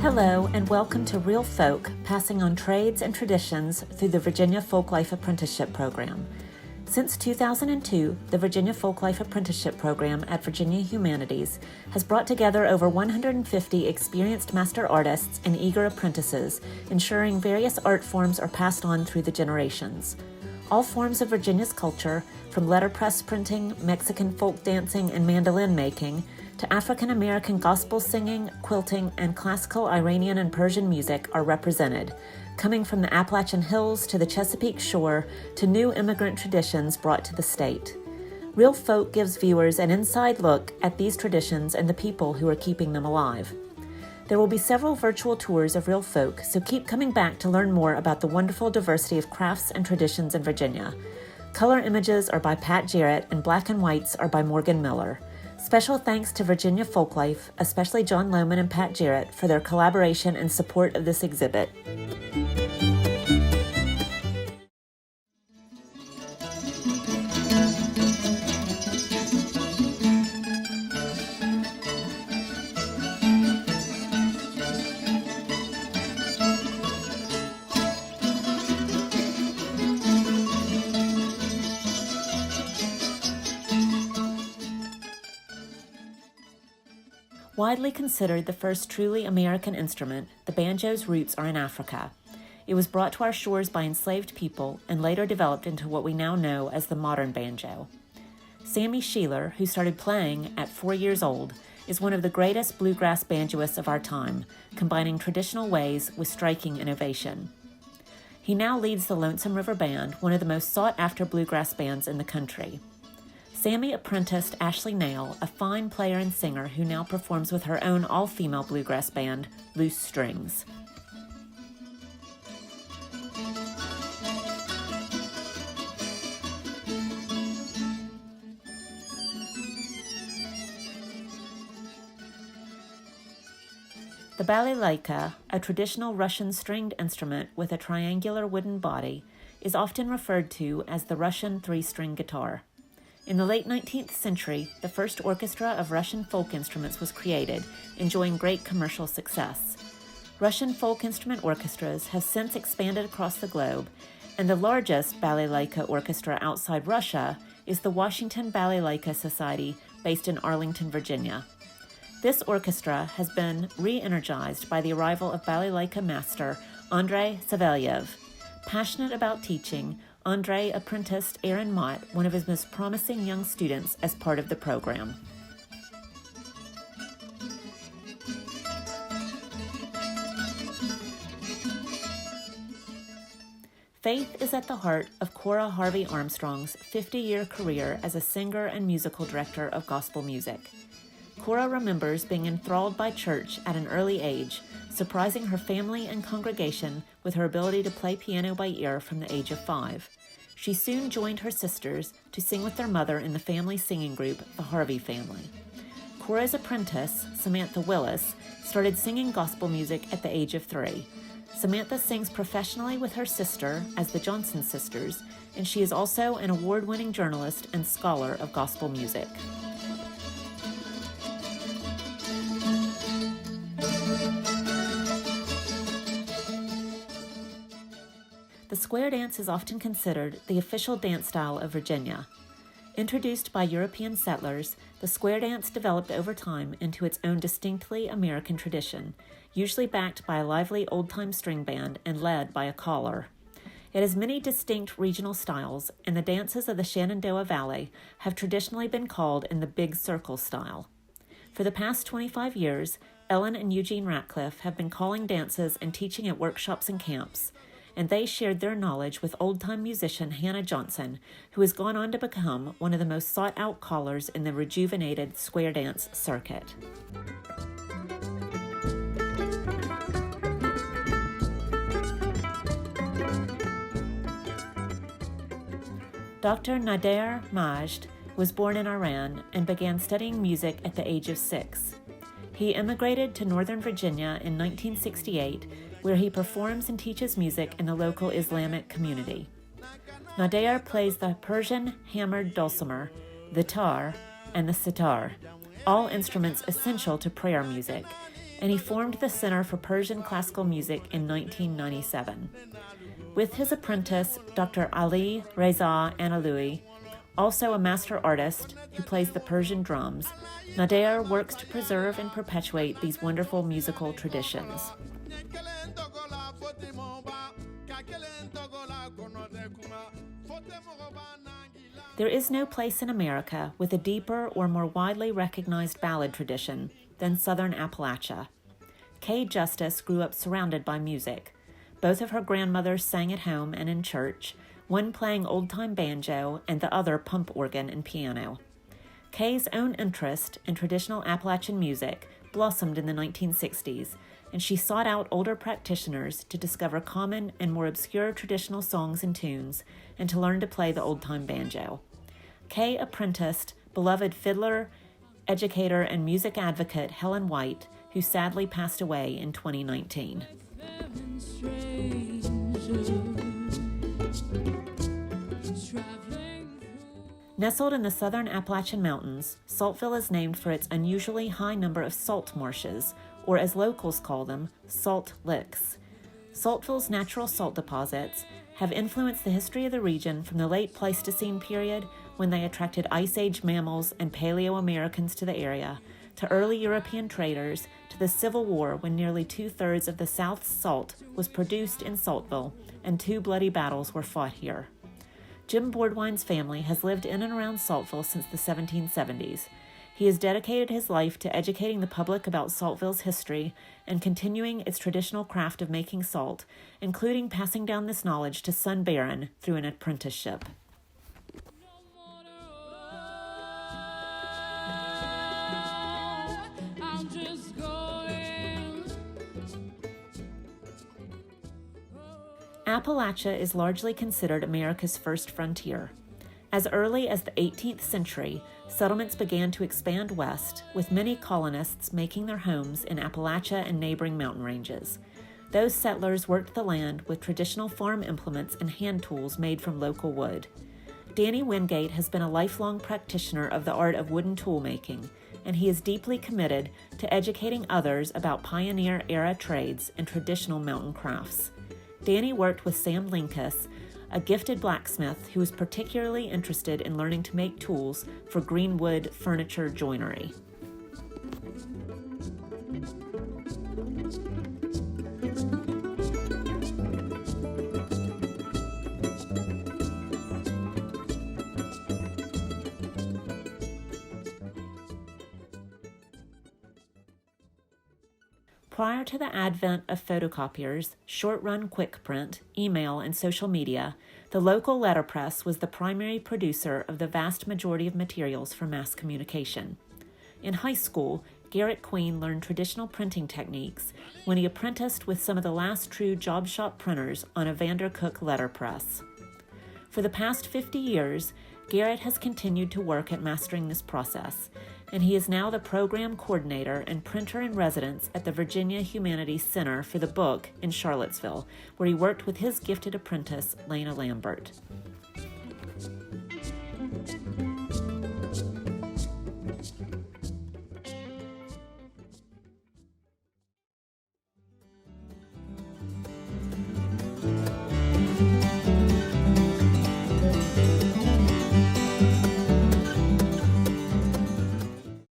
Hello and welcome to Real Folk, passing on trades and traditions through the Virginia Folklife Apprenticeship Program. Since 2002, the Virginia Folklife Apprenticeship Program at Virginia Humanities has brought together over 150 experienced master artists and eager apprentices, ensuring various art forms are passed on through the generations. All forms of Virginia's culture, from letterpress printing, Mexican folk dancing, and mandolin making, to African American gospel singing, quilting, and classical Iranian and Persian music are represented, coming from the Appalachian Hills to the Chesapeake Shore to new immigrant traditions brought to the state. Real Folk gives viewers an inside look at these traditions and the people who are keeping them alive. There will be several virtual tours of Real Folk, so keep coming back to learn more about the wonderful diversity of crafts and traditions in Virginia. Color images are by Pat Jarrett and black and whites are by Morgan Miller. Special thanks to Virginia Folklife, especially John Lohman and Pat Jarrett, for their collaboration and support of this exhibit. Widely considered the first truly American instrument, the Banjos Roots are in Africa. It was brought to our shores by enslaved people and later developed into what we now know as the modern banjo. Sammy Schuyler, who started playing at 4 years old, is one of the greatest bluegrass banjoists of our time, combining traditional ways with striking innovation. He now leads the Lonesome River Band, one of the most sought-after bluegrass bands in the country. Sammy apprenticed Ashley Nail, a fine player and singer who now performs with her own all-female bluegrass band, Loose Strings. The Balalaika, a traditional Russian stringed instrument with a triangular wooden body, is often referred to as the Russian three-string guitar. In the late 19th century, the first orchestra of Russian folk instruments was created, enjoying great commercial success. Russian folk instrument orchestras have since expanded across the globe, and the largest Balalaika orchestra outside Russia is the Washington Balalaika Society, based in Arlington, Virginia. This orchestra has been re-energized by the arrival of Balalaika master Andrei Savelyev. Passionate about teaching, Andrei apprenticed Nadir Majd, one of his most promising young students, as part of the program. Faith is at the heart of Cora Harvey Armstrong's 50-year career as a singer and musical director of gospel music. Cora remembers being enthralled by church at an early age, surprising her family and congregation with her ability to play piano by ear from the age of 5. She soon joined her sisters to sing with their mother in the family singing group, the Harvey Family. Cora's apprentice, Samantha Willis, started singing gospel music at the age of 3. Samantha sings professionally with her sister as the Johnson Sisters, and she is also an award-winning journalist and scholar of gospel music. The square dance is often considered the official dance style of Virginia. Introduced by European settlers, the square dance developed over time into its own distinctly American tradition, usually backed by a lively old-time string band and led by a caller. It has many distinct regional styles, and the dances of the Shenandoah Valley have traditionally been called in the big circle style. For the past 25 years, Ellen and Eugene Ratcliffe have been calling dances and teaching at workshops and camps, and they shared their knowledge with old-time musician Hannah Johnson, who has gone on to become one of the most sought-out callers in the rejuvenated square dance circuit. Dr. Nadir Majd was born in Iran and began studying music at the age of 6. He immigrated to Northern Virginia in 1968, where he performs and teaches music in the local Islamic community. Nadir plays the Persian hammered dulcimer, the tar, and the sitar, all instruments essential to prayer music, and he formed the Center for Persian Classical Music in 1997. With his apprentice, Dr. Ali Reza Analoui, also a master artist who plays the Persian drums, Nadir works to preserve and perpetuate these wonderful musical traditions. There is no place in America with a deeper or more widely recognized ballad tradition than Southern Appalachia. Kay Justice grew up surrounded by music. Both of her grandmothers sang at home and in church, one playing old-time banjo and the other pump organ and piano. Kay's own interest in traditional Appalachian music blossomed in the 1960s, and she sought out older practitioners to discover common and more obscure traditional songs and tunes and to learn to play the old-time banjo. Kay apprenticed beloved fiddler, educator, and music advocate Helen White, who sadly passed away in 2019. Nestled in the southern Appalachian Mountains, Saltville is named for its unusually high number of salt marshes, or as locals call them, salt licks. Saltville's natural salt deposits have influenced the history of the region from the late Pleistocene period, when they attracted Ice Age mammals and Paleo-Americans to the area, to early European traders, to the Civil War, when nearly 2/3 of the South's salt was produced in Saltville, and 2 bloody battles were fought here. Jim Boardwine's family has lived in and around Saltville since the 1770s. He has dedicated his life to educating the public about Saltville's history and continuing its traditional craft of making salt, including passing down this knowledge to son Barron through an apprenticeship. Appalachia is largely considered America's first frontier. As early as the 18th century, settlements began to expand west, with many colonists making their homes in Appalachia and neighboring mountain ranges. Those settlers worked the land with traditional farm implements and hand tools made from local wood. Danny Wingate has been a lifelong practitioner of the art of wooden tool making, and he is deeply committed to educating others about pioneer-era trades and traditional mountain crafts. Danny worked with Sam Linkus, a gifted blacksmith who was particularly interested in learning to make tools for greenwood furniture joinery. Prior to the advent of photocopiers, short-run quick print, email, and social media, the local letterpress was the primary producer of the vast majority of materials for mass communication. In high school, Garrett Queen learned traditional printing techniques when he apprenticed with some of the last true job shop printers on a Vandercook letterpress. For the past 50 years, Garrett has continued to work at mastering this process, and he is now the program coordinator and printer in residence at the Virginia Humanities Center for the Book in Charlottesville, where he worked with his gifted apprentice, Lena Lambert.